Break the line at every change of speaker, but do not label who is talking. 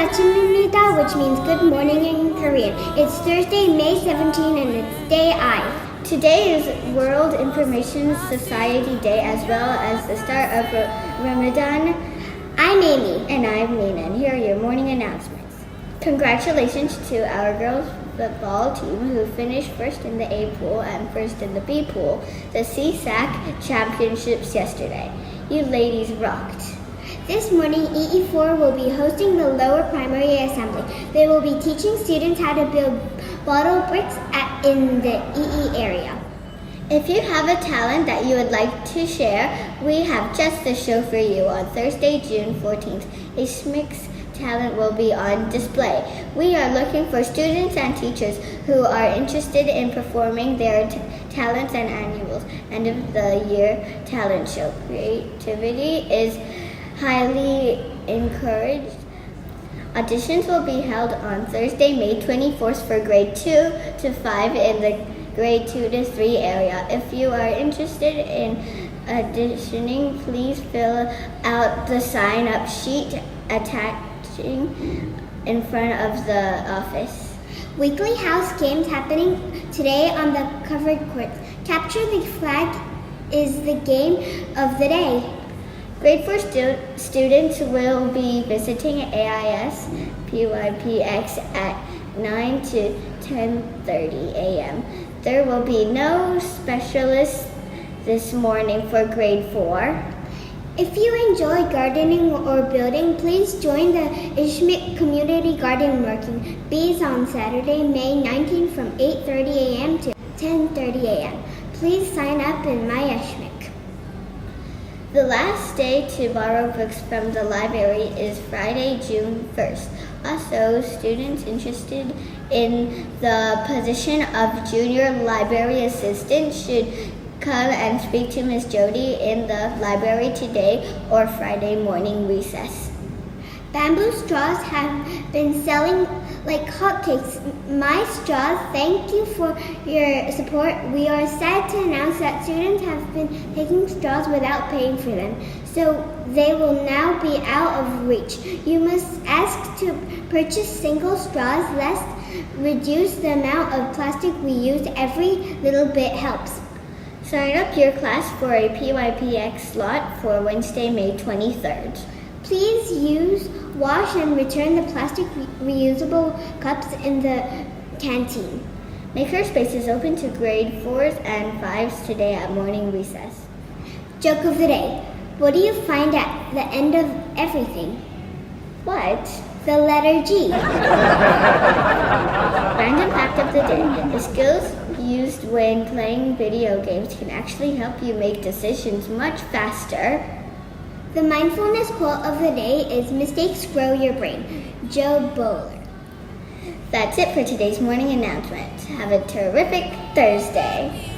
achimimnida, which means good morning in Korean. It's Thursday, May 17, and it's day I.
Today is World Information Society Day as well as the start of Ramadan.
I'm Amy.
And I'm Nina, and here are your morning announcements. Congratulations to our girls football team who finished first in the A pool and first in the B pool, the SISAC championships yesterday. You ladies rocked.
This morning, EE4 will be hosting the lower primary assembly. They will be teaching students how to build bottle bricks in the EE area.
If you have a talent that you would like to share, we have just the show for you. On Thursday, June 14th, ISHCMC talent will be on display. We are looking for students and teachers who are interested in performing their talents and annual end of the year talent show. Creativity is highly encouraged. Auditions will be held on Thursday, May 24th for grade 2 to 5 in the grade 2 to 3 area. If you are interested in auditioning, please fill out the sign-up sheet attaching in front of the office.
Weekly house games happening today on the covered courts. Capture the flag is the game of the day.
Grade 4 students will be visiting ISHCMC at 9 to 10:30 a.m. There will be no specialists this morning for grade 4.
If you enjoy gardening or building, please join the ISHCMC Community Garden Working Bees on Saturday, May 19 from 8:30 a.m. to 10:30 a.m. Please sign up in my ISHCMC.
The last day to borrow books from the library is Friday, June 1st. Also, students interested in the position of junior library assistant should come and speak to Ms. Jody in the library today or Friday morning recess.
Bamboo straws have been selling like hotcakes. My Straws, thank you for your support. We are sad to announce that students have been taking straws without paying for them, so they will now be out of reach. You must ask to purchase single straws, lest reduce the amount of plastic we use. Every little bit helps.
Sign up your class for a PYPX slot for Wednesday, May 23rd.
Please wash and return the plastic reusable cups in the canteen.
Maker Space is open to grade 4s and 5s today at morning recess.
Joke of the day. What do you find at the end of everything?
What?
The letter G.
Random fact of the day. The skills used when playing video games can actually help you make decisions much faster.
The mindfulness quote of the day is mistakes grow your brain. Joe Bowler.
That's it for today's morning announcement. Have a terrific Thursday.